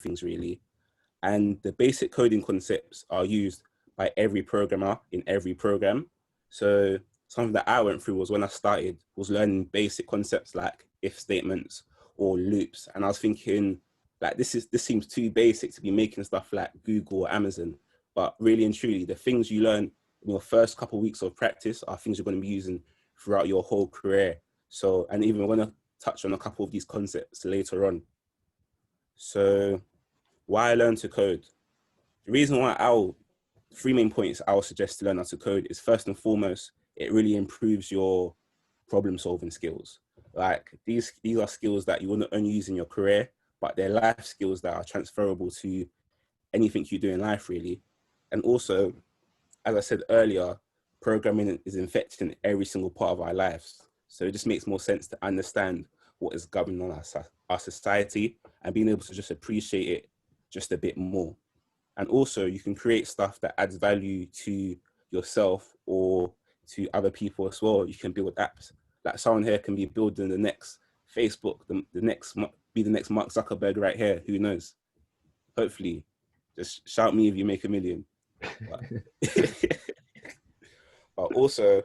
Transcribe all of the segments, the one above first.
things really. And the basic coding concepts are used by every programmer in every program. So something that I went through was when I started was learning basic concepts like if statements or loops. And I was thinking, like, this seems too basic to be making stuff like Google or Amazon. But really and truly, the things you learn in your first couple of weeks of practice are things you're going to be using throughout your whole career. So, and even we're going to touch on a couple of these concepts later on. So why I learned to code. The reason why three main points I would suggest to learn how to code is, first and foremost, it really improves your problem solving skills. Like these are skills that you wouldn't only use in your career, but they're life skills that are transferable to anything you do in life really. And also, as I said earlier, programming is infecting every single part of our lives. So it just makes more sense to understand what is governing our society and being able to just appreciate it just a bit more. And also you can create stuff that adds value to yourself or to other people as well. You can build apps. Like someone here can be building the next Facebook, the next Mark Zuckerberg right here, who knows? Hopefully, just shout me if you make $1 million. But also,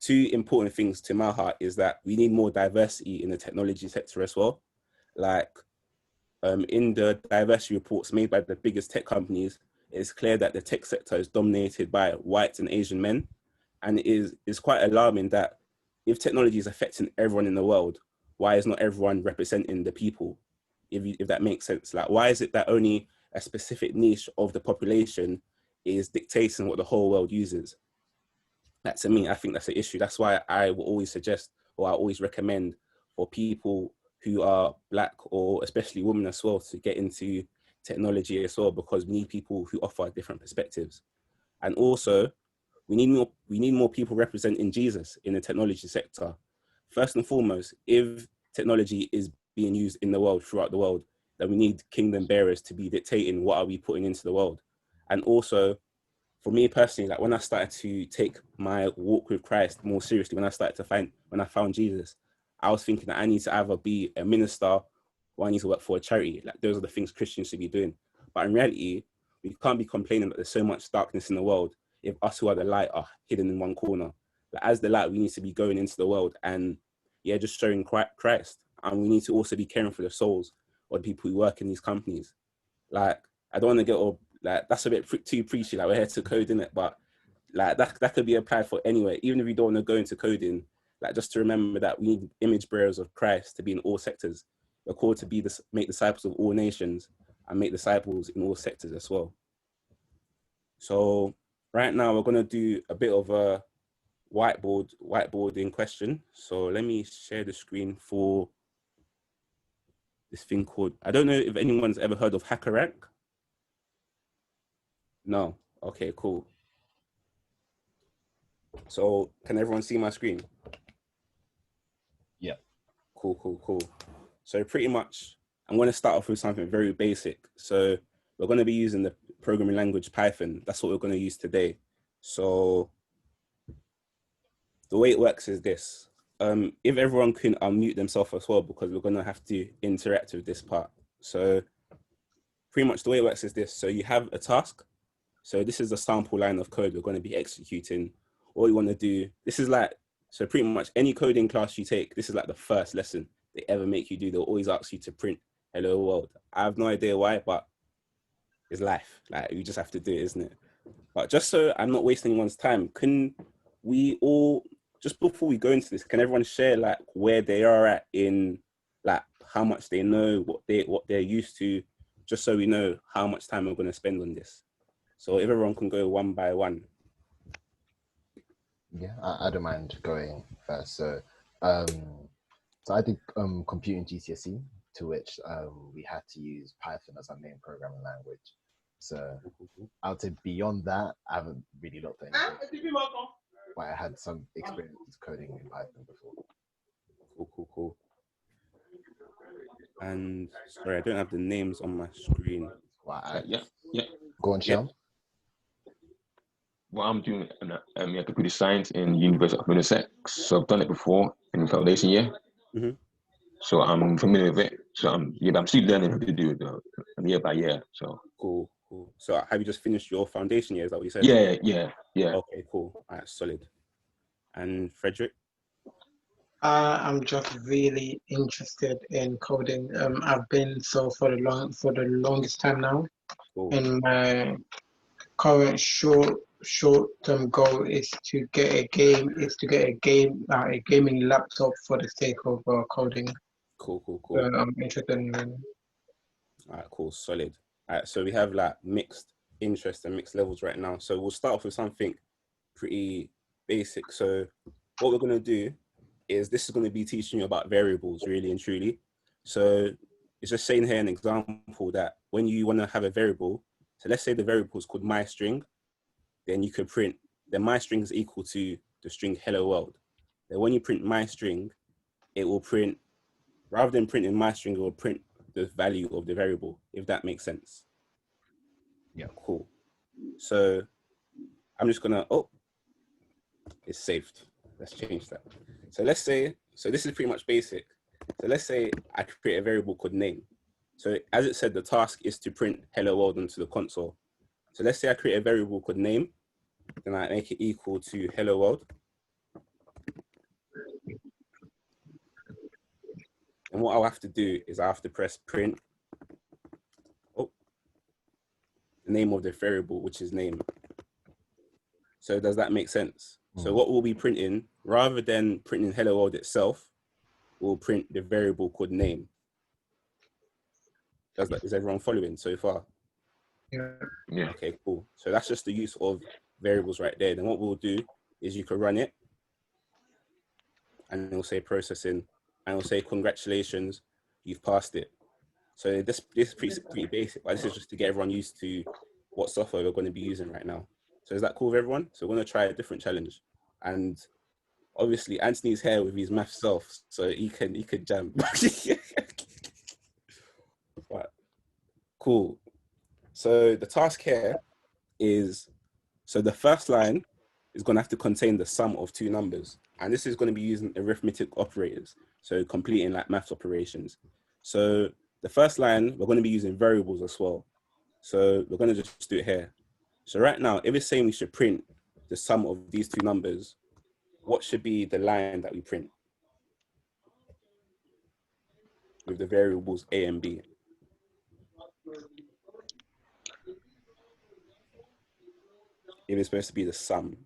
two important things to my heart is that we need more diversity in the technology sector as well. Like in the diversity reports made by the biggest tech companies, it's clear that the tech sector is dominated by white and Asian men. And it's quite alarming that if technology is affecting everyone in the world, why is not everyone representing the people? If that makes sense. Like, why is it that only a specific niche of the population is dictating what the whole world uses? That, to me, I think that's an issue. That's why I will always suggest, or I always recommend for people who are Black or especially women as well to get into technology as well, because we need people who offer different perspectives. And also, we need more people representing Jesus in the technology sector. First and foremost, if technology is being used in the world, throughout the world, then we need kingdom bearers to be dictating what are we putting into the world. And also, for me personally, like when I started to take my walk with Christ more seriously, when I found Jesus, I was thinking that I need to either be a minister or I need to work for a charity. Like those are the things Christians should be doing. But in reality, we can't be complaining that there's so much darkness in the world if us who are the light are hidden in one corner. Like as the light, we need to be going into the world and just showing Christ. And we need to also be caring for the souls of the people who work in these companies. Like, I don't want to get all, like, that's a bit too preachy, like we're here to code in it, but like that could be applied for anywhere. Even if you don't want to go into coding, like just to remember that we need image bearers of Christ to be in all sectors. We're called to make disciples of all nations and make disciples in all sectors as well. So right now we're going to do a bit of a whiteboarding question. So let me share the screen for this thing called, I don't know if anyone's ever heard of HackerRank. No? Okay, cool. So can everyone see my screen? Yeah. Cool. So pretty much, I'm going to start off with something very basic. So we're going to be using the programming language Python. That's what we're going to use today. So the way it works is this. If everyone can unmute themselves as well, because we're going to have to interact with this part. So pretty much the way it works is this. So you have a task. So this is a sample line of code we're going to be executing. All you want to do, this is like, so pretty much any coding class you take, this is like the first lesson they ever make you do. They'll always ask you to print hello world. I have no idea why, but it's life. Like, you just have to do it, isn't it? But just so I'm not wasting anyone's time, can we all, just before we go into this, can everyone share like where they are at in like how much they know, what they're used to, just so we know how much time we're going to spend on this. So if everyone can go one by one. Yeah, I don't mind going first. So I did computing GCSE, to which we had to use Python as our main programming language. So I would say beyond that, I haven't really looked at anything, but I had some experience coding in Python before. Cool. And sorry, I don't have the names on my screen. Yeah. Go on, Sean. Well, I'm doing computer science in University of Middlesex. So I've done it before in the foundation year. Mm-hmm. So I'm familiar with it. So yeah, but I'm still learning how to do it though, year by year. So Cool. So have you just finished your foundation year? Is that what you said? Yeah. Okay, cool. All right, solid. And Frederick? I'm just really interested in coding. I've been so for the longest time now. Cool. And my current short-term goal is to get a gaming laptop for the sake of coding. Cool. I'm interested in learning. All right, cool, solid. All right, so we have like mixed interests and mixed levels right now. So we'll start off with something pretty basic. So what we're going to do is this is going to be teaching you about variables, really and truly. So it's just saying here an example that when you want to have a variable, so let's say the variable is called myString, then you could print, then myString is equal to the string hello world. Then when you print myString, it will print, rather than printing myString, it will print the value of the variable, if that makes sense. Yeah. Cool. So I'm just gonna, oh, it's saved. Let's change that. So let's say, so this is pretty much basic. So let's say I create a variable called name. So as it said, the task is to print hello world onto the console. So let's say I create a variable called name, then I make it equal to hello world. And what I'll have to do is I have to press print, oh, the name of the variable, which is name. So does that make sense? So what we'll be printing, rather than printing hello world itself, we'll print the variable called name. Is everyone following so far? Yeah. Okay, cool. So that's just the use of variables right there. Then what we'll do is you can run it and it'll say processing and it'll say congratulations, you've passed it. So this is pretty basic, but this is just to get everyone used to what software we're going to be using right now. So is that cool with everyone? So we're going to try a different challenge. And obviously Anthony's here with his math self, so he could jam. Right. Cool. So the task here is, so the first line is going to have to contain the sum of two numbers. And this is going to be using arithmetic operators. So completing like maths operations. So the first line, we're going to be using variables as well. So we're going to just do it here. So right now, if it's saying we should print the sum of these two numbers, what should be the line that we print with the variables A and B? If it's supposed to be the sum.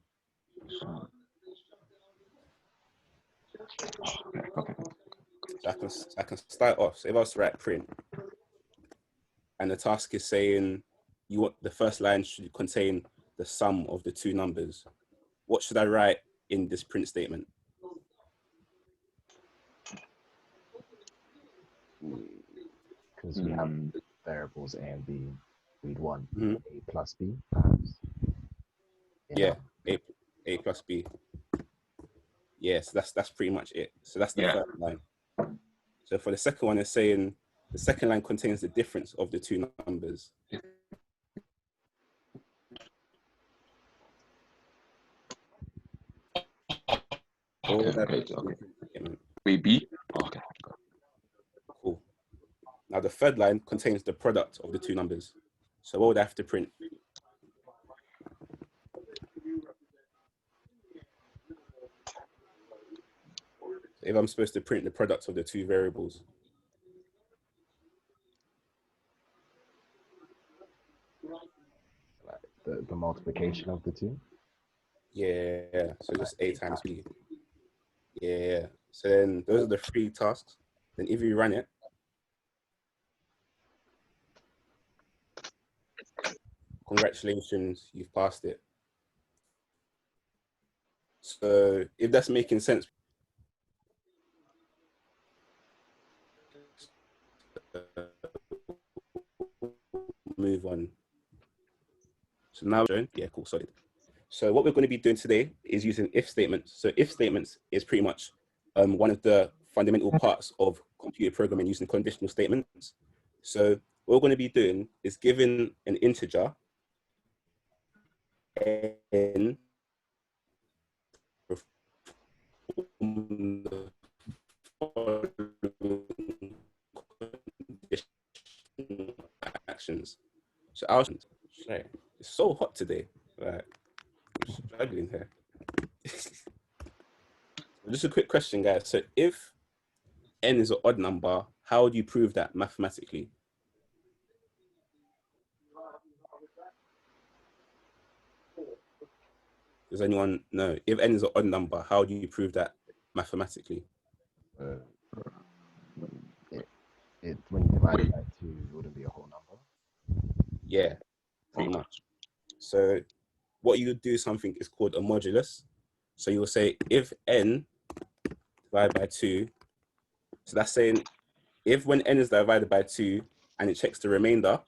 Okay. So I can start off. So if I was to write print, and the task is saying you want the first line should contain the sum of the two numbers, what should I write in this print statement? Because we have variables A and B, we'd want Mhm. A plus B, perhaps. Yeah, A plus B. Yes, that's pretty much it. So that's the first line. So for the second one, it's saying the second line contains the difference of the two numbers. Okay. Wait, B? Okay. Cool. Now the third line contains the product of the two numbers. So what would I have to print? If I'm supposed to print the product of the two variables. The multiplication of the two? Yeah, so just A times B. Yeah, so then those are the three tasks. Then if you run it, congratulations, you've passed it. So if that's making sense, move on. So now, yeah, cool, solid. So what we're going to be doing today is using if statements. So if statements is pretty much one of the fundamental parts of computer programming using conditional statements. So what we're going to be doing is giving an integer n actions. So I was like, it's so hot today. Like, I'm struggling here. Just a quick question, guys. So if n is an odd number, how do you prove that mathematically? Does anyone know? If n is an odd number, how do you prove that mathematically? When you divide it by 2, it wouldn't be a whole number. Yeah, pretty much. So what you would do something is called a modulus. So you'll say if n divided by 2, so that's saying if when n is divided by 2 and it checks the remainder,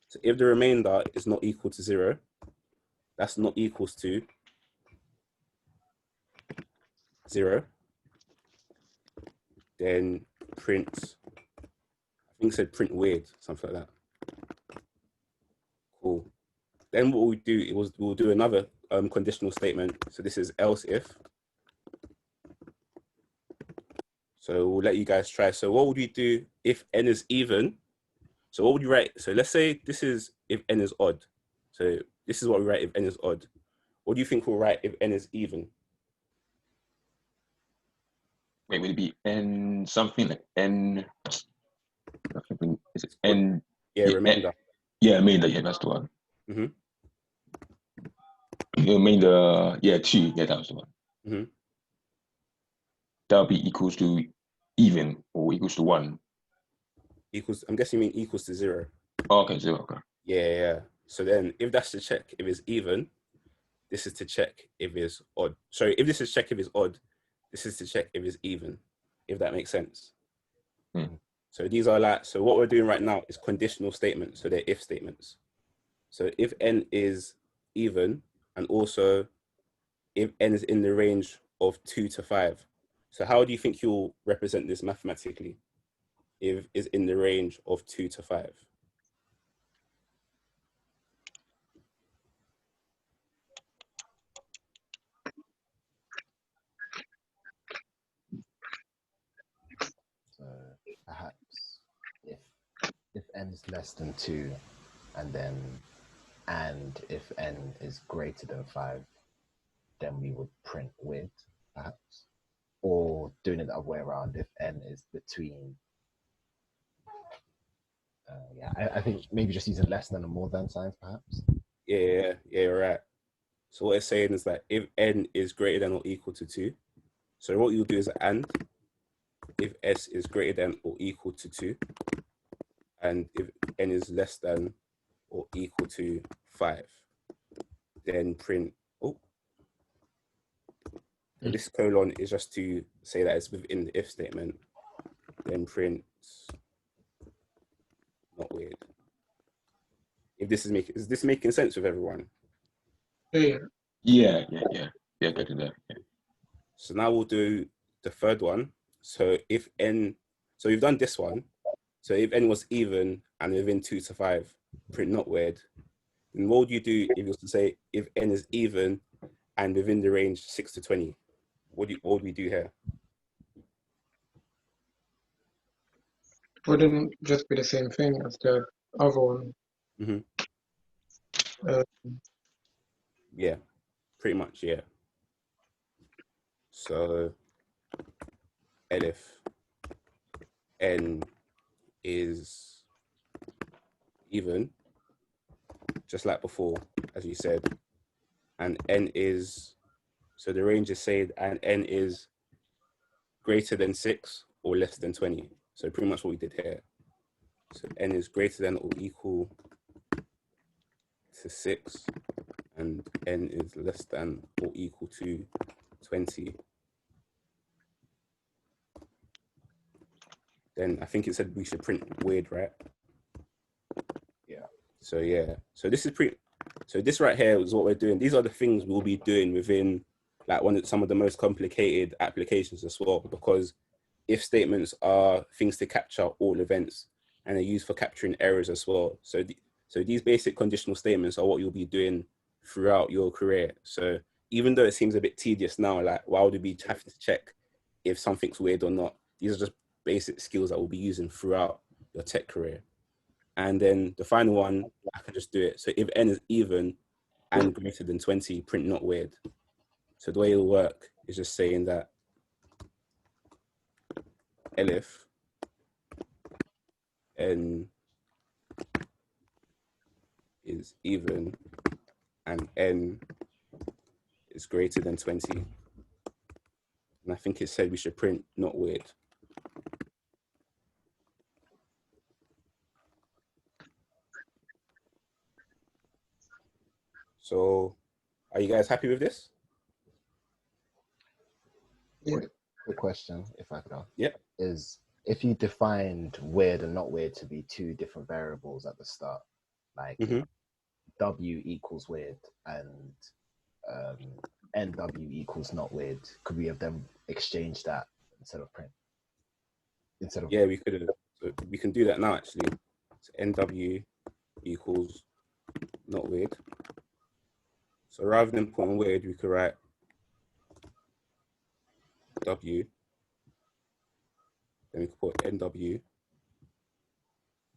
so if the remainder is not equal to 0, that's not equals to 0, then print, I think it said print weird, something like that. Cool. Then what we do is we'll do another conditional statement. So this is else if. So we'll let you guys try. So what would we do if n is even? So what would you write? So let's say this is if n is odd. So this is what we write if n is odd. What do you think we'll write if n is even? Wait, would it be n something like n? Is it n? Yeah, remainder. Yeah, remainder. Yeah, that's the one. Mm-hmm. Remainder. Yeah, 2. Yeah, that was the one. Mm-hmm. That would be equals to even or equals to 1. Equals. I'm guessing you mean equals to 0. Oh, okay, 0. Okay. Yeah. So then, if that's to check if it's even, this is to check if it's odd. Sorry, if this is check if it's odd, this is to check if it's even. If that makes sense. So these are like, so what we're doing right now is conditional statements. So they're if statements. So if n is even, and also if n is in the range of 2 to 5. So how do you think you'll represent this mathematically? If is in the range of 2 to 5. So perhaps if n is less than 2, and if n is greater than 5, then we would print with, perhaps. Or doing it the other way around, if n is between, I think maybe just using less than and more than signs, perhaps. Yeah, you're right. So what it's saying is that if n is greater than or equal to 2, so what you'll do is and if s is greater than or equal to 2, and if n is less than or equal to 5, then print, so this colon is just to say that it's within the if statement, then print not weird. If this is this making sense with everyone? Yeah. Get to that. Yeah. So now we'll do the third one. So if n, so we've done this one. So if n was even and within 2 to 5, print not weird. Then what would you do if you was to say if n is even and within the range 6 to 20? What would we do here? Wouldn't just be the same thing as the other one. Yeah, pretty much, yeah. So if n is even, just like before, as you said, and n is, so the range is said, and n is greater than 6 or less than 20. So pretty much what we did here. So n is greater than or equal to 6, and n is less than or equal to 20. Then I think it said we should print weird, right? Yeah. So yeah, so this is so this right here is what we're doing. These are the things we'll be doing within like some of the most complicated applications as well, because if statements are things to capture all events and they're used for capturing errors as well. So these basic conditional statements are what you'll be doing throughout your career. So even though it seems a bit tedious now, like why would we have to check if something's weird or not? These are just basic skills that we'll be using throughout your tech career. And then the final one, I can just do it. So if n is even and greater than 20, print not weird. So the way it'll work is just saying that elif n is even and n is greater than 20. And I think it said we should print not weird. So are you guys happy with this? Yeah. Quick question, if I could ask. Yep. Is if you defined weird and not weird to be two different variables at the start, like W equals weird and NW equals not weird, could we have them exchange that instead of print? Yeah, we could have. So we can do that now actually. So NW equals not weird. So rather than putting weird, we could write W. Then we could put NW.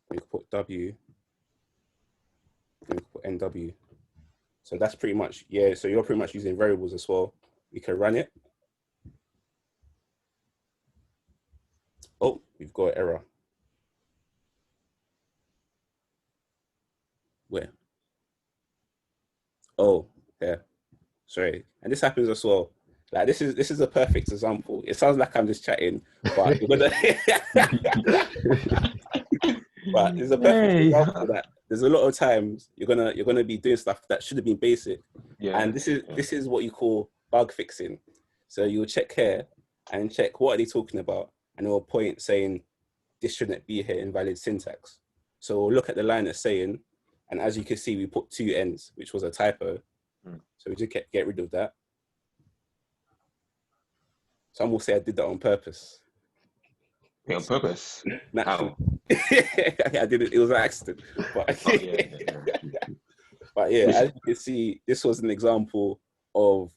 We could put W. Then we could put NW. So that's pretty much, yeah, so you're pretty much using variables as well. We can run it. Oh, we've got an error. Where? Oh, yeah. Sorry. And this happens as well. Like this is a perfect example. It sounds like I'm just chatting, but you're gonna but it's a perfect example that there's a lot of times you're gonna be doing stuff that should have been basic. Yeah. And this is what you call bug fixing. So you'll check here and check what are they talking about, and it will point saying this shouldn't be here, invalid syntax. So we'll look at the line that's saying, and as you can see, we put 2 N's, which was a typo. So we just get rid of that. Some will say I did that on purpose. Yeah, on purpose. Naturally. How? I did it. It was an accident. But, but yeah, as you can see, this was an example of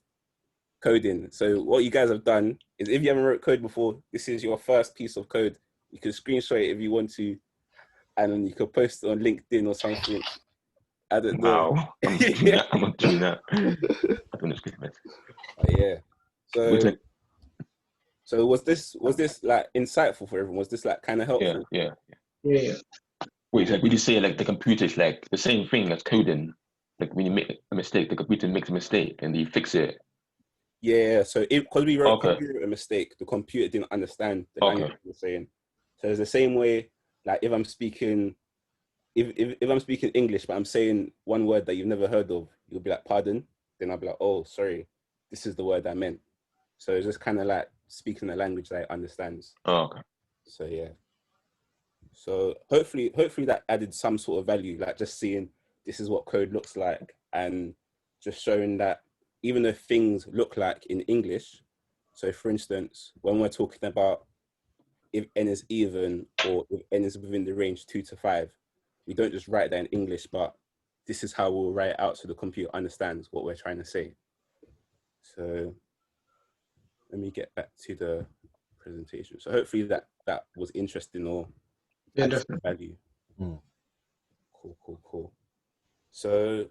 coding. So what you guys have done is, if you haven't wrote code before, this is your first piece of code. You can screenshot it if you want to, and then you can post it on LinkedIn or something. I don't know. Wow. I'm not doing that. I don't know. Yeah. So was this like insightful for everyone? Was this like kind of helpful? Yeah. Yeah. Wait, like would you say like the computer's like the same thing as coding? Like when you make a mistake, the computer makes a mistake and you fix it. Yeah. So because we wrote a mistake, the computer didn't understand the language we were saying. So it's the same way. Like if I'm speaking, if I'm speaking English, but I'm saying one word that you've never heard of, you'll be like, pardon. Then I'll be like, oh, sorry, this is the word I meant. So it's just kind of like speaking a language that it understands. Oh, okay. So yeah. So hopefully that added some sort of value, like just seeing this is what code looks like, and just showing that even though things look like in English, so for instance, when we're talking about if n is even or if n is within the range 2 to 5, we don't just write that in English, but this is how we'll write it out so the computer understands what we're trying to say. So let me get back to the presentation. So hopefully that was interesting or Definitely. value. Cool. So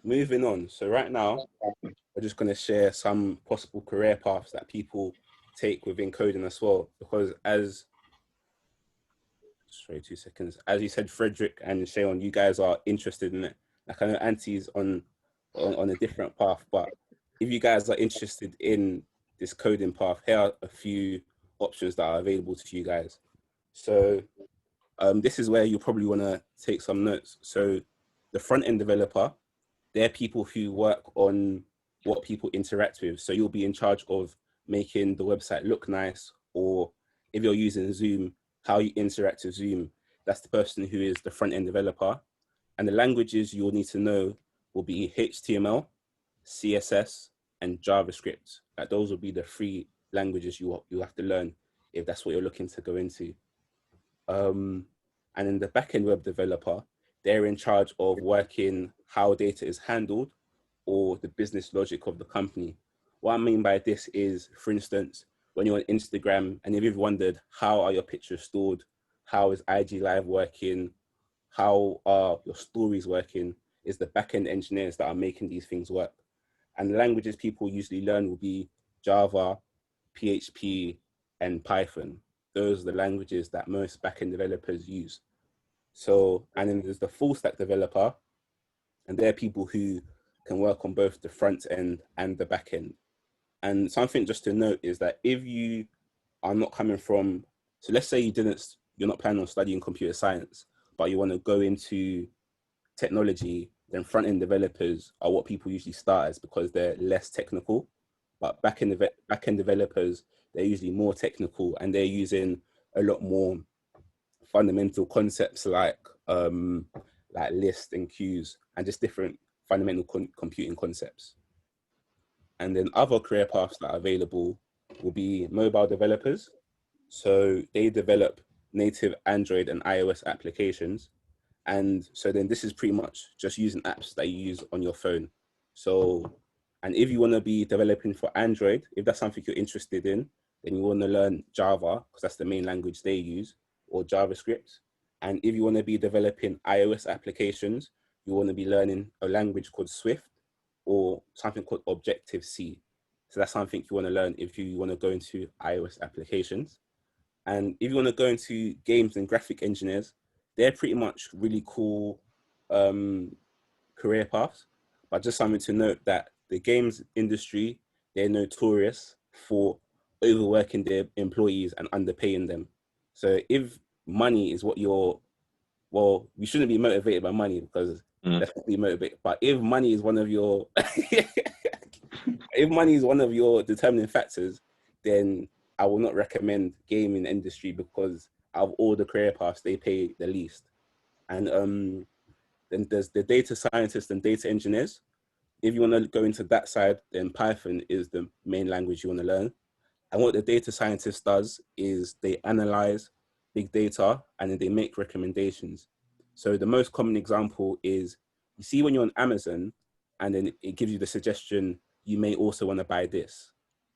moving on. So right now, we're just going to share some possible career paths that people take within coding as well. Because as you said, Frederick and Shayon, you guys are interested in it. Like I know Auntie's on a different path, but if you guys are interested in this coding path, here are a few options that are available to you guys. So this is where you'll probably want to take some notes. So the front-end developer, they're people who work on what people interact with. So you'll be in charge of making the website look nice, or if you're using Zoom, how you interact with Zoom. That's the person who is the front-end developer. And the languages you'll need to know will be HTML, CSS, and JavaScript. Like those will be the 3 languages you have to learn if that's what you're looking to go into. And then the backend web developer, they're in charge of working how data is handled or the business logic of the company. What I mean by this is, for instance, when you're on Instagram and if you've wondered how are your pictures stored, how is IG Live working, how are your stories working is the back-end engineers that are making these things work. And the languages people usually learn will be Java, PHP, and Python. Those are the languages that most back-end developers use. So, and then there's the full stack developer, and they're people who can work on both the front end and the back end. And something just to note is that if you are not coming from, so let's say you're not planning on studying computer science, but you want to go into technology, then front end developers are what people usually start as because they're less technical. But back end developers, they're usually more technical and they're using a lot more fundamental concepts like lists and queues and just different fundamental computing concepts. And then other career paths that are available will be mobile developers. So they develop native Android and iOS applications. And so then this is pretty much just using apps that you use on your phone. So, and if you want to be developing for Android, if that's something you're interested in, then you want to learn Java because that's the main language they use, or JavaScript. And if you want to be developing iOS applications, you want to be learning a language called Swift or something called Objective-C. So that's something you want to learn if you want to go into iOS applications. And if you want to go into games and graphic engineers, they're pretty much really cool career paths. But just something to note that the games industry, they're notorious for overworking their employees and underpaying them. So if money is what you're, well, you shouldn't be motivated by money because that's not be motivated. But if money is one of your, if money is one of your determining factors, then I will not recommend gaming industry because out of all the career paths, they pay the least. And then there's the data scientists and data engineers. If you want to go into that side, then Python is the main language you want to learn. And what the data scientist does is they analyze big data and then they make recommendations. So the most common example is you see when you're on Amazon and then it gives you the suggestion, you may also want to buy this.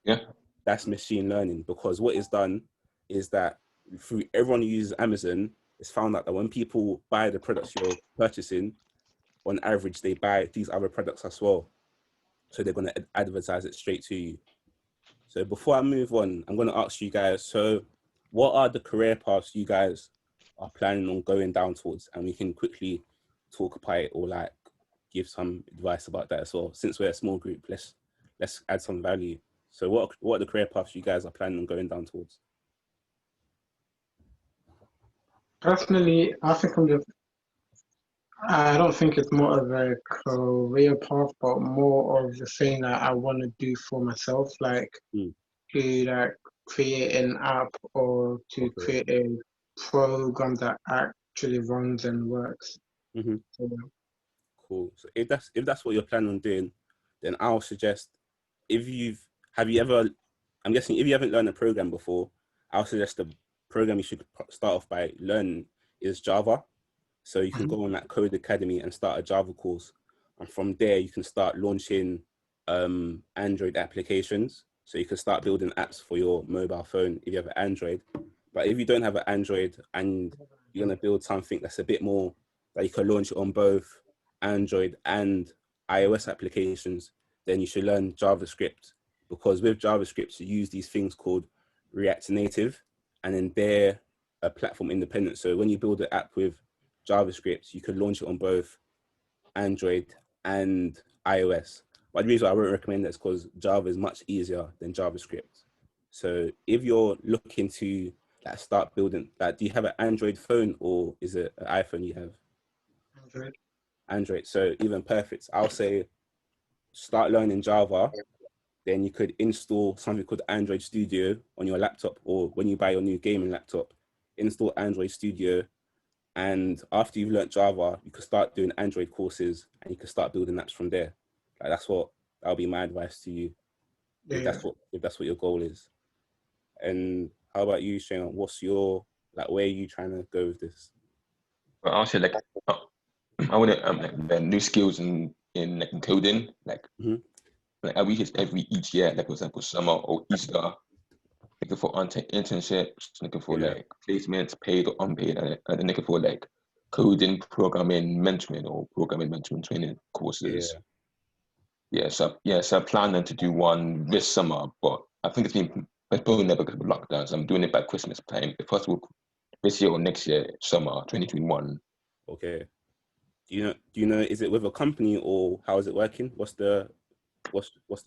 Yeah. That's machine learning because what is done is that through everyone who uses Amazon, it's found out that when people buy the products you're purchasing, on average, they buy these other products as well. So they're going to advertise it straight to you. So before I move on, I'm going to ask you guys, so what are the career paths you guys are planning on going down towards? And we can quickly talk about it or like give some advice about that as well. Since we're a small group, let's add some value. So what are the career paths you guys are planning on going down towards? Personally, I don't think it's more of a career path, but more of the thing that I want to do for myself, like to like create an app or to create a program that actually runs and works. Mm-hmm. So, yeah. Cool. So if that's what you're planning on doing, then I'll suggest I'm guessing if you haven't learned a program before, I'll suggest the program you should start off by learning is Java. So you can go on that Code Academy and start a Java course. And from there, you can start launching Android applications. So you can start building apps for your mobile phone if you have an Android. But if you don't have an Android and you're going to build something that's a bit more that you can launch it on both Android and iOS applications, then you should learn JavaScript. Because with JavaScript, you use these things called React Native, and then they're a platform independent. So when you build an app with JavaScript, you could launch it on both Android and iOS. But the reason I won't recommend that is because Java is much easier than JavaScript. So if you're looking to start building, do you have an Android phone or is it an iPhone you have? Android. Android. So even perfect. I'll say start learning Java. Then you could install something called Android Studio on your laptop, or when you buy your new gaming laptop, install Android Studio. And after you've learned Java, you can start doing Android courses and you can start building apps from there. That'll be my advice to you. If that's what your goal is. And how about you, Shane? What's your, where are you trying to go with this? Well, I'll say I want to learn new skills in coding, I read this each year, like for example, summer or Easter, looking for internships, looking for placements, paid or unpaid, and looking for coding, programming, mentoring, or programming mentoring training courses. So I plan to do one this summer, but I think it's probably never because of lockdown. So I'm doing it by Christmas time, if possible, this year or next year, summer 2021. Okay. Do you know? Is it with a company or how is it working? What's the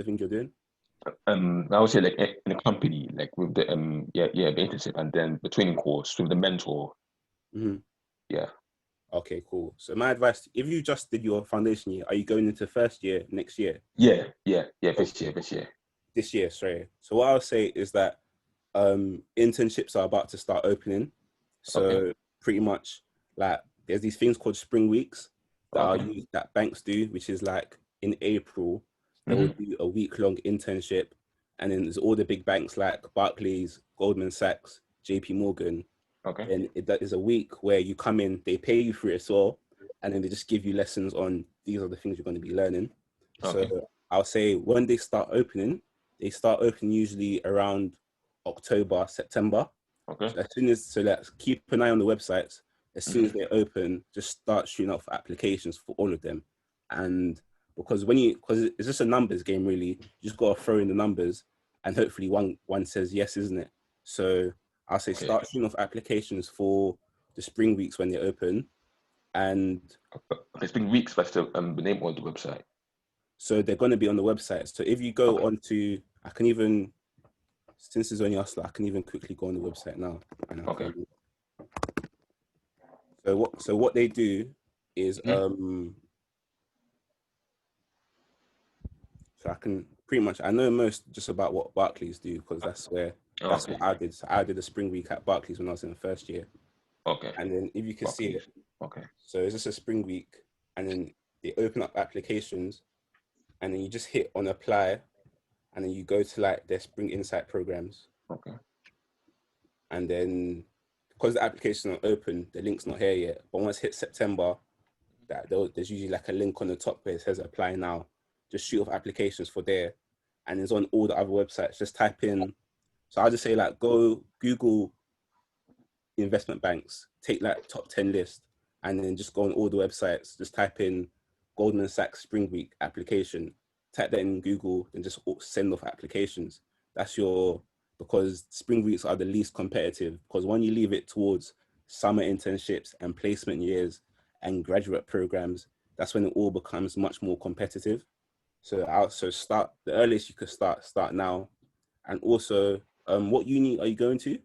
thing you're doing? I would say like in a company, like with the the internship, and then the training course with the mentor. Mm-hmm. Yeah. Okay, cool. So my advice, if you just did your foundation year, are you going into first year next year? Yeah, this year. This year, sorry. So what I'll say is that internships are about to start opening. So pretty much like there's these things called spring weeks that banks do, which is like in April, they will do a week-long internship. And then there's all the big banks like Barclays, Goldman Sachs, JP Morgan. Okay. And that is a week where you come in, they pay you for it as well, and then they just give you lessons on these are the things you're going to be learning. Okay. So I'll say when they start opening usually around October, September. Okay. So let's keep an eye on the websites. As soon as they open, just start shooting out for applications for all of them. And because it's just a numbers game really, you just gotta throw in the numbers and hopefully one says yes, isn't it? So I'll say start shooting off applications for the spring weeks when they open. And it's been weeks, but the name on the website. So they're going to be on the website. So if you go onto, I can even, since it's only us, I can even quickly go on the website now. So what they do is, so I can pretty much, I know most just about what Barclays do because that's what I did. So I did a spring week at Barclays when I was in the first year. Okay. And then if you can see it, so it's just a spring week, and then they open up applications, and then you just hit on apply, and then you go to like their Spring Insight programs. Okay. And then because the application is not open, the link's not here yet. But once it hits September, there's usually like a link on the top where it says apply now. Just shoot off applications for there. And it's on all the other websites. Just type in. So I'll just say like go Google investment banks, take like top 10 list, and then just go on all the websites. Just type in Goldman Sachs Spring Week application. Type that in Google and just send off applications. Because spring weeks are the least competitive, because when you leave it towards summer internships and placement years and graduate programs, that's when it all becomes much more competitive. So start, the earliest you could start now. And also, what uni are you going to?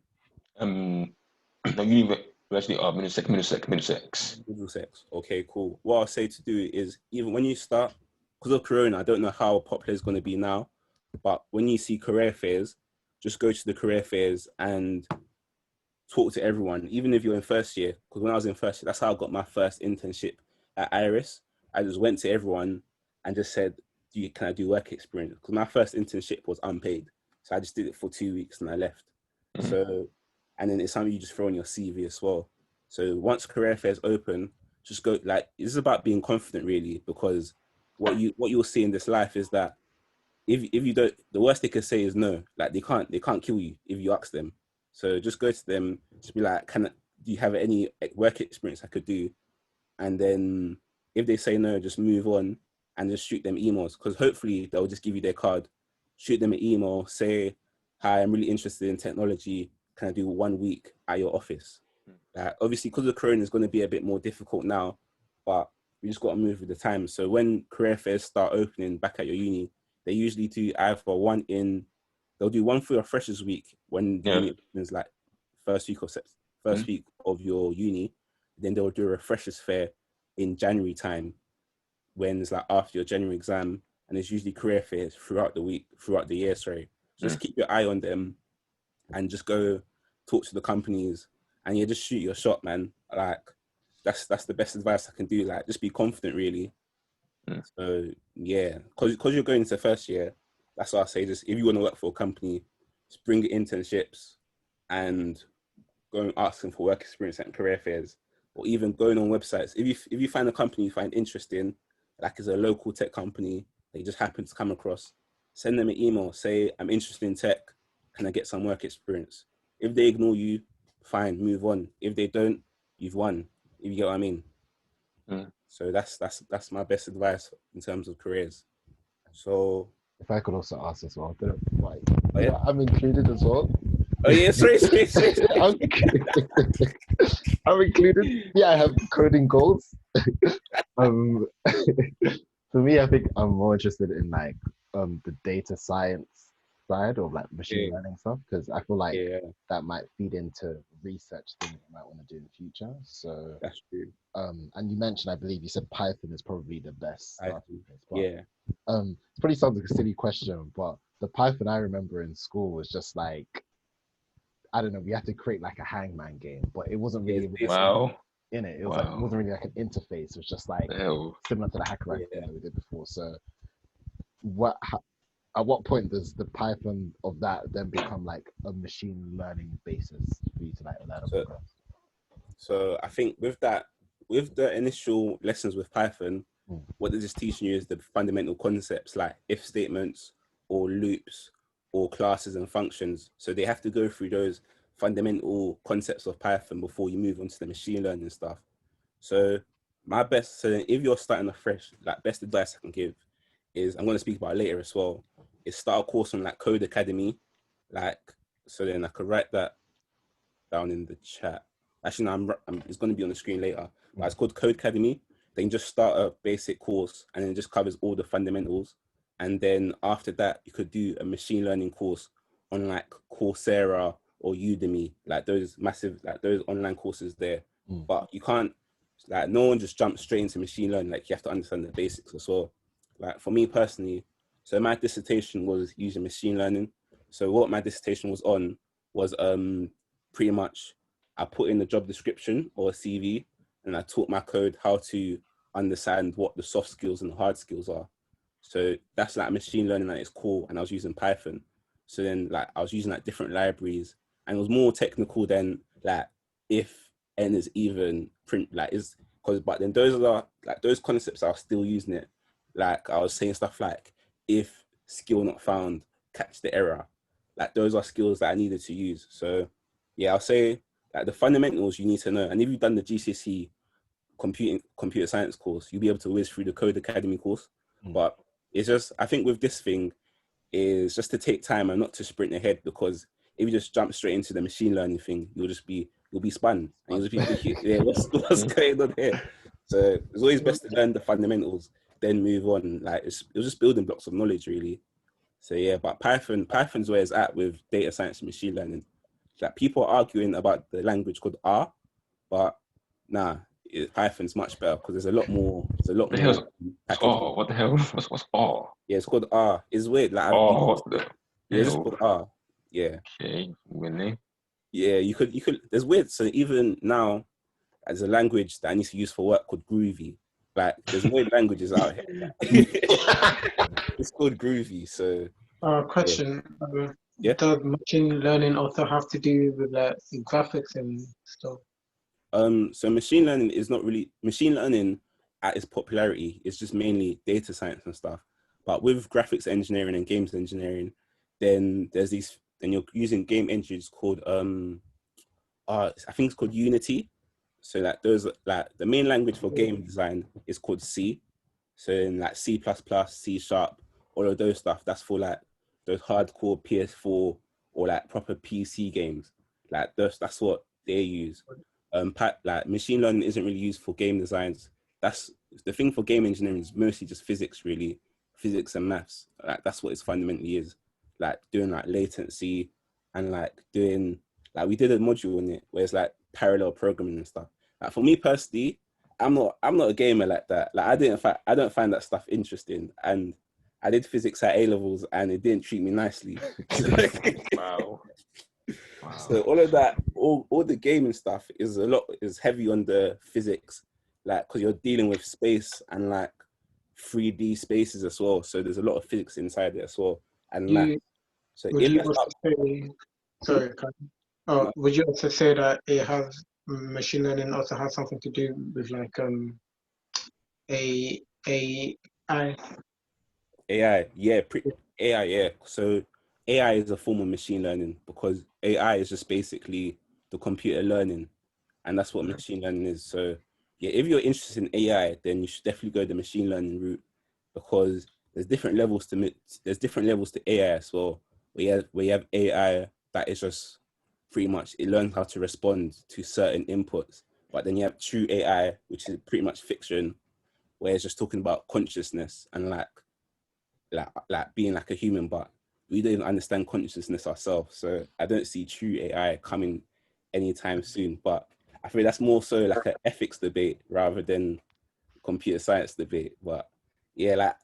University of Middlesex. Middlesex. Okay, cool. What I'll say to do is, even when you start, because of Corona, I don't know how popular it's going to be now, but when you see career fairs, just go to the career fairs and talk to everyone, even if you're in first year. Because when I was in first year, that's how I got my first internship at Iris. I just went to everyone and just said, can I do work experience? Because my first internship was unpaid. So I just did it for 2 weeks and I left. So, and then it's something you just throw on your CV as well. So once career fairs open, just go, like, it's about being confident really, because what you'll see in this life is that if you don't, the worst they can say is no. Like they can't kill you if you ask them. So just go to them, just be like, do you have any work experience I could do? And then if they say no, just move on and just shoot them emails, because hopefully they'll just give you their card. Shoot them an email, say, hi, I'm really interested in technology. Can I do 1 week at your office? Obviously, because of Corona, it's going to be a bit more difficult now, but we just got to move with the times. So when career fairs start opening back at your uni, they usually do either they'll do one for your freshers week when the uni opens, like first week of your uni. Then they'll do a freshers fair in January time, when it's like after your January exam, and there's usually career fairs throughout the year. Sorry, just keep your eye on them, and just go talk to the companies, and just shoot your shot, man. Like that's the best advice I can do. Like just be confident, really. So yeah, because you're going into first year, that's what I say. Just if you want to work for a company, just bring internships and go asking for work experience at career fairs, or even going on websites. If you find a company you find interesting, like it's a local tech company that you just happen to come across, send them an email. Say, I'm interested in tech. Can I get some work experience? If they ignore you, fine, move on. If they don't, you've won. If you get what I mean. Mm. So that's my best advice in terms of careers. So if I could also ask as well, like, oh, yeah? I'm included as well. Oh yeah, sorry. I'm, I'm included. Yeah, I have coding goals. um, for me, I think I'm more interested in like the data science side or like machine Yeah. learning stuff because I feel like Yeah, that might feed into research things I might want to do in the future. So that's true. and you mentioned, I believe you said Python is probably the best starting place, but Yeah. it probably sounds like a silly question, but the Python I remember in school was just like, I don't know, we had to create like a hangman game, but it wasn't really Wow. in it. It was like, it wasn't really like an interface. It was just like similar to the HackerRank thing that we did before. So at what point does the Python of that then become like a machine learning basis for you to like learn about? So I think with the initial lessons with Python, what they're just teaching you is the fundamental concepts like if statements or loops or classes and functions. So they have to go through those fundamental concepts of Python before you move on to the machine learning stuff. So if you're starting afresh, like best advice I can give is, I'm going to speak about it later as well, is start a course on like Code Academy. Like, so then I could write that down in the chat. Actually, no, it's going to be on the screen later. But it's called Code Academy. Then just start a basic course and then it just covers all the fundamentals. And then after that, you could do a machine learning course on like Coursera or Udemy, like those massive, like those online courses there. But you can't, like no one just jumps straight into machine learning. Like you have to understand the basics as well. Like for me personally, so my dissertation was using machine learning. So what my dissertation was on was pretty much I put in the job description or a CV and I taught my code how to understand what the soft skills and the hard skills are. So that's like machine learning at its core, and I was using Python. So then like I was using like different libraries and it was more technical than like if n is even print like is because but then those are like those concepts I was still using it. Like I was saying stuff like if skill not found, catch the error. Like those are skills that I needed to use. So yeah, I'll say like the fundamentals you need to know. And if you've done the GCSE computer science course, you'll be able to whiz through the Code Academy course. But it's just, I think with this thing is just to take time and not to sprint ahead, because if you just jump straight into the machine learning thing, you'll be spun and you'll just be thinking, yeah, what's going on here? So it's always best to learn the fundamentals, then move on. Like it was just building blocks of knowledge really. So yeah, but Python's where it's at with data science and machine learning. Like people are arguing about the language called R, but nah, Python's much better because there's a lot more. What the hell? Oh, what the hell? What's R? Yeah, it's called R. It's weird. Like What the yeah, it's just called R. Yeah. Okay, winning. Yeah, you could. There's weird. So even now, as a language that I need to use for work called Groovy. Like there's weird languages out here. It's called Groovy. So. Question. Yeah. Does machine learning also have to do with like graphics and stuff? So machine learning is not really machine learning at its popularity. It's just mainly data science and stuff. But with graphics engineering and games engineering, then there's these. Then you're using game engines called I think it's called Unity. So like those like the main language for game design is called C. So in like C++, C#, all of those stuff. That's for like those hardcore PS4 or like proper PC games. Like that's what they use. Like machine learning isn't really used for game designs. That's the thing for game engineering is mostly just physics, really, physics and maths. Like that's what it fundamentally is. Like doing like latency and like doing like we did a module in it where it's like parallel programming and stuff. Like for me personally, I'm not a gamer like that. Like I don't find that stuff interesting. And I did physics at A levels and it didn't treat me nicely. Wow. So all of that, all the gaming stuff is heavy on the physics, like because you're dealing with space and like 3D spaces as well. So there's a lot of physics inside it as well and math. So would you also say, sorry, would you also say that it has machine learning also has something to do with like AI? AI, yeah, AI, yeah. So AI is a form of machine learning because AI is just basically the computer learning, and that's what machine learning is. So yeah, if you're interested in AI, then you should definitely go the machine learning route, because there's different levels to AI as well. Where you have AI that is just pretty much, it learns how to respond to certain inputs, but then you have true AI, which is pretty much fiction, where it's just talking about consciousness and like being like a human, but we don't even understand consciousness ourselves. So I don't see true AI coming anytime soon. But I feel that's more so like an ethics debate rather than computer science debate. But yeah, like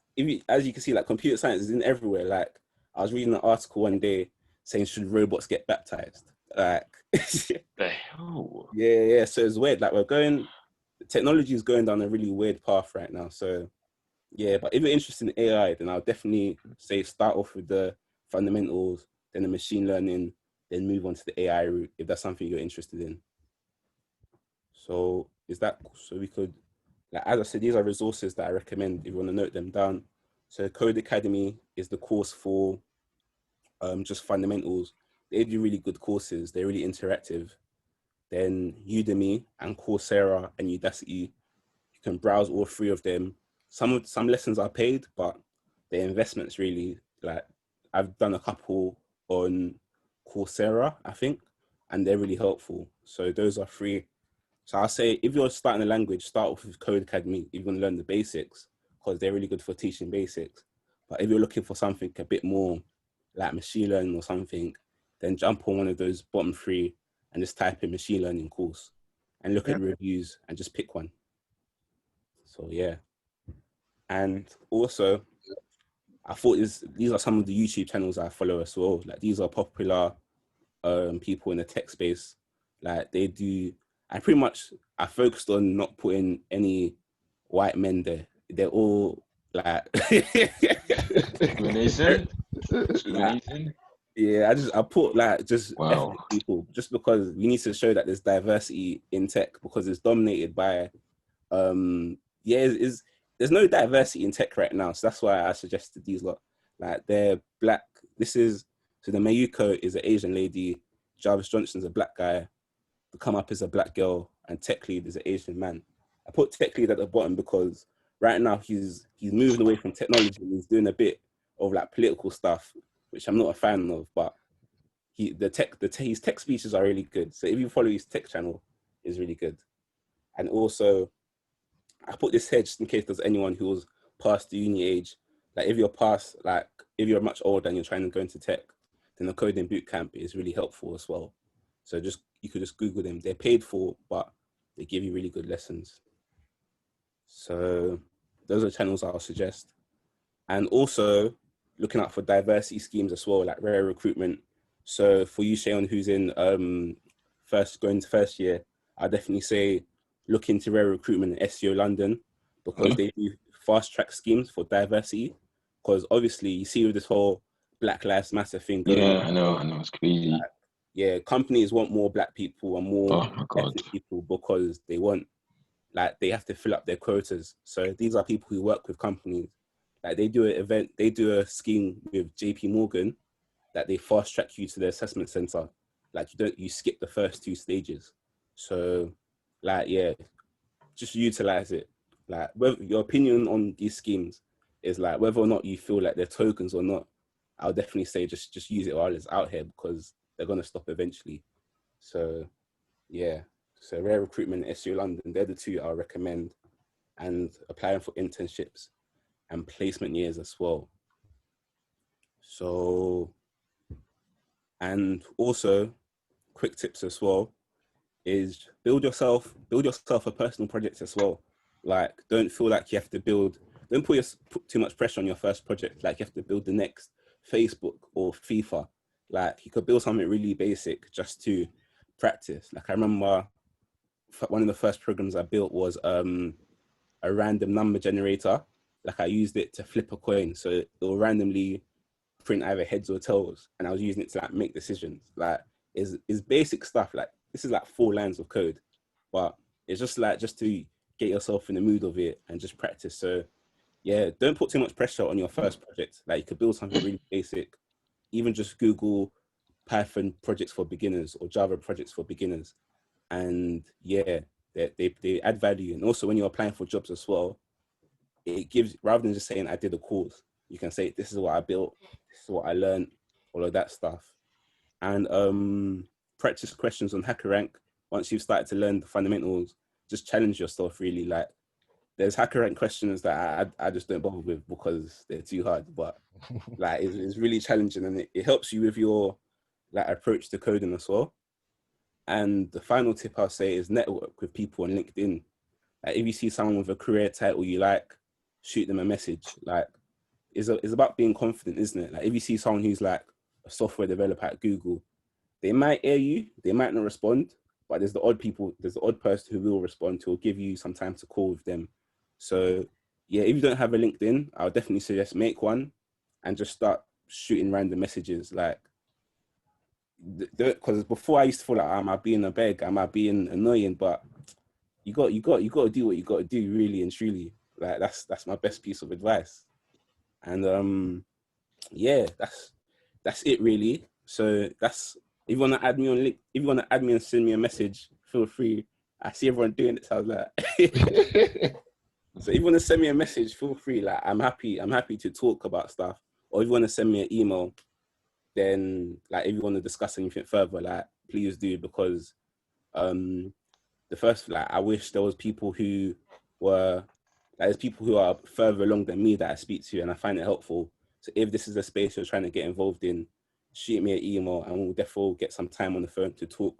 as you can see, like computer science is in everywhere. Like I was reading an article one day saying, should robots get baptized? Like The hell? yeah. So it's weird. Like technology is going down a really weird path right now. So yeah, but if you're interested in AI, then I'll definitely say start off with the fundamentals, then the machine learning, then move on to the AI route if that's something you're interested in. So we could, like as I said, these are resources that I recommend if you want to note them down. So Code Academy is the course for just fundamentals. They do really good courses. They're really interactive. Then Udemy and Coursera and Udacity, you can browse all three of them. Some lessons are paid, but the investments really, like I've done a couple on Coursera, I think, and they're really helpful. So those are free. So I'll say if you're starting a language, start off with Code Academy if you want to learn the basics, because they're really good for teaching basics. But if you're looking for something a bit more like machine learning or something, then jump on one of those bottom three and just type in machine learning course and look at the reviews and just pick one. So yeah. And also, I thought these are some of the YouTube channels I follow as well. Like these are popular people in the tech space. Like I focused on not putting any white men there. They're all like Discrimination? like, yeah, I put like just Wow. ethnic people, just because we need to show that there's diversity in tech, because it's dominated by there's no diversity in tech right now. So that's why I suggested these lot. Like they're black. So the Mayuko is an Asian lady, Jarvis Johnson's a black guy, the Come Up is a black girl, and Tech Lead is an Asian man. I put Tech Lead at the bottom because right now he's moving away from technology and he's doing a bit of like political stuff, which I'm not a fan of, but his tech speeches are really good. So if you follow his tech channel, it's really good. And also, I put this here just in case there's anyone who was past the uni age. Like if if you're much older and you're trying to go into tech, then the coding bootcamp is really helpful as well. So you could just Google them. They're paid for, but they give you really good lessons. So those are channels I'll suggest. And also looking out for diversity schemes as well, like rare recruitment. So for you, Shayon, who's in going to first year, I definitely say look into rare recruitment at SEO London, because they do fast track schemes for diversity. Because obviously you see with this whole Black Lives Matter thing going on. I know, it's crazy. Like, yeah, companies want more black people and more ethnic people because they have to fill up their quotas. So these are people who work with companies. Like they do a scheme with JP Morgan that they fast track you to the assessment center. Like you skip the first 2 stages. So like, yeah, just utilize it. Like whether your opinion on these schemes is like whether or not you feel like they're tokens or not, I'll definitely say just use it while it's out here, because they're gonna stop eventually. So yeah. So rare recruitment, SU London, they're the 2 I'll recommend, and applying for internships and placement years as well. So, and also quick tips as well is build yourself a personal project as well. Like don't feel like you have to don't put too much pressure on your first project. Like you have to build the next Facebook or FIFA. Like you could build something really basic just to practice. Like I remember one of the first programs I built was a random number generator. Like I used it to flip a coin, so it will randomly print either heads or tails, and I was using it to like make decisions. Like is basic stuff. Like this is like 4 lines of code, but it's just to get yourself in the mood of it and just practice. So yeah, don't put too much pressure on your first project. Like you could build something really basic. Even just Google Python projects for beginners or Java projects for beginners, and yeah, they add value. And also when you're applying for jobs as well, it gives, rather than just saying I did a course, you can say this is what I built, this is what I learned, all of that stuff. And practice questions on HackerRank. Once you've started to learn the fundamentals, just challenge yourself really. Like there's HackerRank questions that I just don't bother with because they're too hard, but like it's really challenging, and it helps you with your like approach to coding as well. And the final tip I'll say is network with people on LinkedIn. Like if you see someone with a career title you like, shoot them a message. Like it's about being confident, isn't it? Like if you see someone who's like a software developer at Google, they might hear you, they might not respond, but there's the odd person who will respond, who will give you some time to call with them. So yeah, if you don't have a LinkedIn, I would definitely suggest make one and just start shooting random messages. Like, because before I used to feel like, am I being a beg? Am I being annoying? But you got to do what you got to do, really and truly. Like that's my best piece of advice. And yeah, that's it really. So that's, if you want to add me on, if you want to add me and send me a message, feel free. I see everyone doing it, so I was like, so if you want to send me a message, feel free. Like I'm happy to talk about stuff. Or if you want to send me an email, then like if you want to discuss anything further, like please do, because the first, like I wish there was people who were, like there's people who are further along than me that I speak to, and I find it helpful. So if this is a space you're trying to get involved in, shoot me an email and we'll definitely get some time on the phone to talk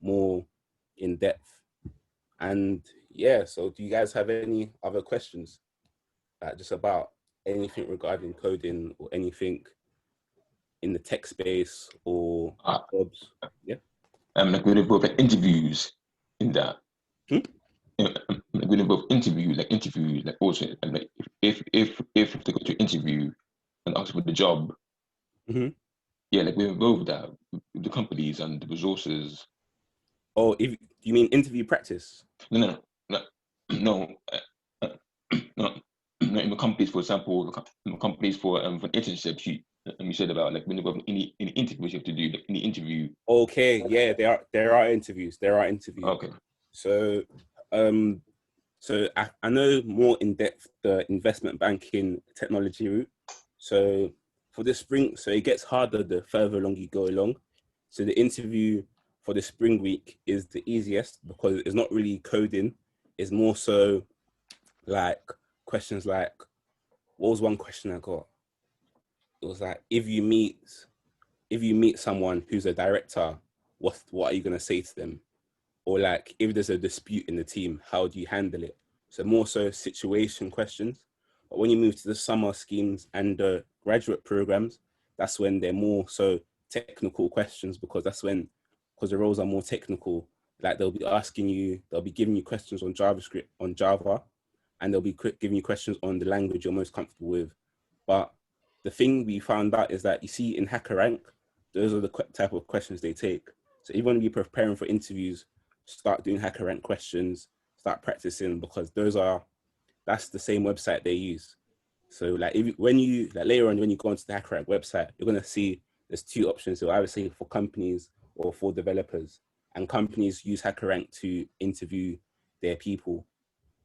more in depth. And yeah, so do you guys have any other questions? Just about anything regarding coding or anything in the tech space or jobs? Yeah. Like we're both like interviews in that. We're both interviews, like also, and like if they go to interview and ask for the job, yeah, like we're involved with that, with the companies and the resources. Oh, if you mean interview practice? No. In the companies, for example, companies for internships, you said about like when you go in the interviews you have to do, like in the interview. Okay, yeah, there are interviews. Okay. So, so I know more in depth the investment banking technology route. So for the spring, so it gets harder the further along you go along. So the interview for the spring week is the easiest because it's not really coding. It's more so like questions like, what was one question I got? It was like, if you meet someone who's a director, what are you gonna say to them? Or like, if there's a dispute in the team, how do you handle it? So more so situation questions. But when you move to the summer schemes and the graduate programs, that's when they're more so technical questions, because the roles are more technical. Like they'll be giving you questions on JavaScript, on Java, and they'll be giving you questions on the language you're most comfortable with. But the thing we found out is that you see in HackerRank, those are the type of questions they take. So even when you're preparing for interviews, start doing HackerRank questions, start practicing, because that's the same website they use. So like later on when you go onto the HackerRank website, you're gonna see there's two options. So I would say for companies or for developers, and companies use HackerRank to interview their people.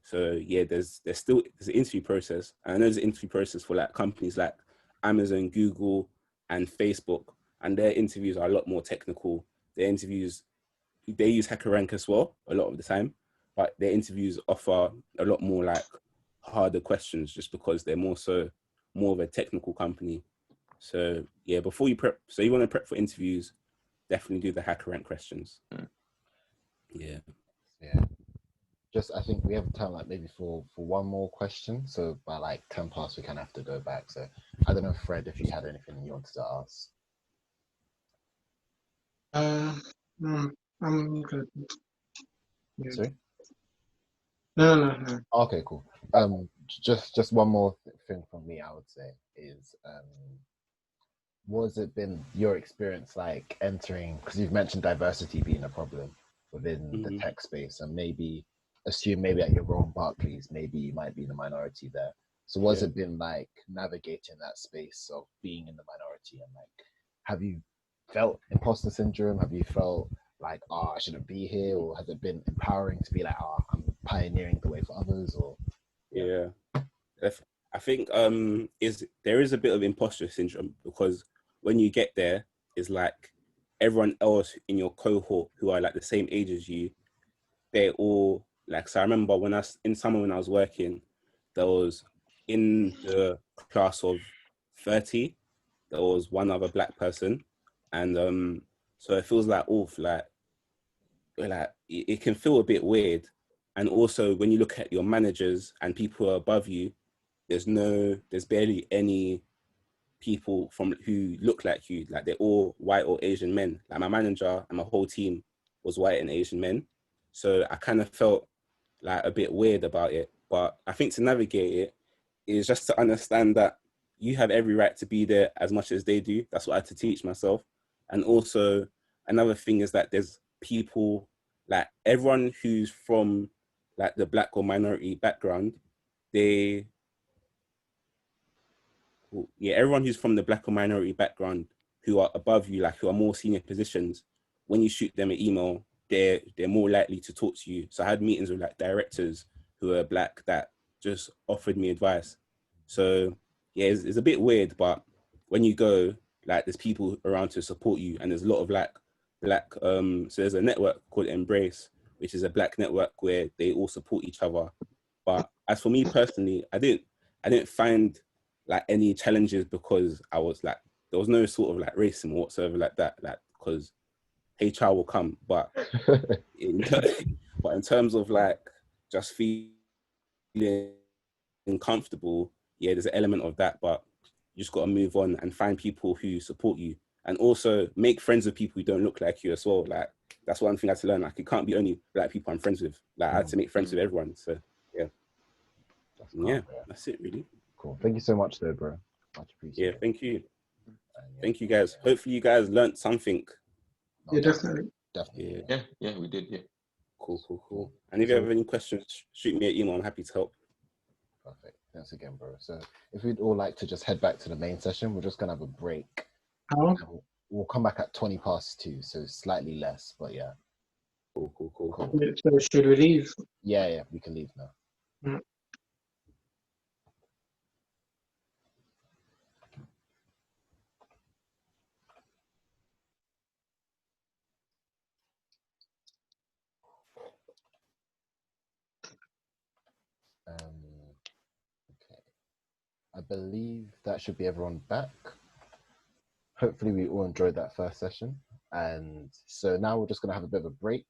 So yeah, there's an interview process. And I know there's an interview process for like companies like Amazon, Google, and Facebook, and their interviews are a lot more technical. Their interviews, they use HackerRank as well a lot of the time, but their interviews offer a lot more like harder questions just because they're more of a technical company. So yeah, before you prep, so you want to prep for interviews, definitely do the HackerRank questions. Yeah. Just, I think we have time like maybe for one more question. So by like 10 past, we kind of have to go back. So I don't know, Fred, if you had anything you wanted to ask. I'm good. Yeah. Sorry? No. Okay, cool. Just one more thing from me, I would say, is what has it been your experience like entering, because you've mentioned diversity being a problem within the tech space, and maybe at your role in Barclays, maybe you might be in the minority there. So what's it been like navigating that space of being in the minority, and like, have you felt imposter syndrome? Have you felt like, oh, I shouldn't be here, or has it been empowering to be like, oh, I'm pioneering the way for others, or Yeah. I think there is a bit of imposter syndrome, because when you get there, it's like everyone else in your cohort who are like the same age as you, they're all like, so I remember when in summer when I was working, there was in the class of 30, there was one other black person. And so it feels like it can feel a bit weird. And also when you look at your managers and people who are above you, there's barely any people who look like you. Like, they're all white or Asian men. Like, my manager and my whole team was white and Asian men. So I kind of felt like a bit weird about it. But I think to navigate it is just to understand that you have every right to be there as much as they do. That's what I had to teach myself. And also another thing is that there's people, like everyone who's from like the black or minority background, everyone who's from the black or minority background who are above you, like who are more senior positions, when you shoot them an email, they're more likely to talk to you. So I had meetings with like directors who are black that just offered me advice. So yeah, it's a bit weird, but when you go, like, there's people around to support you, and there's a lot of like black. So there's a network called Embrace, which is a black network where they all support each other. But as for me personally, I didn't find like any challenges, because I was like, there was no sort of like racism whatsoever like that, like, because HR will come. But in terms of like just feeling comfortable, yeah, there's an element of that, but you just got to move on and find people who support you, and also make friends with people who don't look like you as well. Like, that's one thing I had to learn. Like, it can't be only black people I'm friends with. Like, I had to make friends with everyone. So yeah, that's it really. Cool. Thank you so much, though, bro. Much appreciated. Yeah, thank you. Thank you, guys. Hopefully you guys learned something. Yeah, definitely. Definitely. Yeah, we did. Yeah. Cool. And if you have any questions, shoot me an email. I'm happy to help. Perfect. Thanks again, bro. So if we'd all like to just head back to the main session, we're just gonna have a break. We'll come back at 2:20, so slightly less, but yeah. Cool. So should we leave? Yeah, we can leave now. Okay. I believe that should be everyone back. Hopefully we all enjoyed that first session. And so now we're just going to have a bit of a break,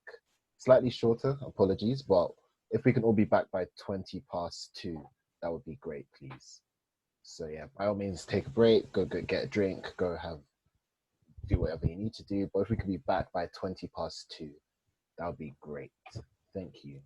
slightly shorter, apologies, but if we can all be back by 2:20, that would be great, please. So yeah, by all means, take a break, go get a drink, do whatever you need to do. But if we could be back by 2:20, that would be great. Thank you.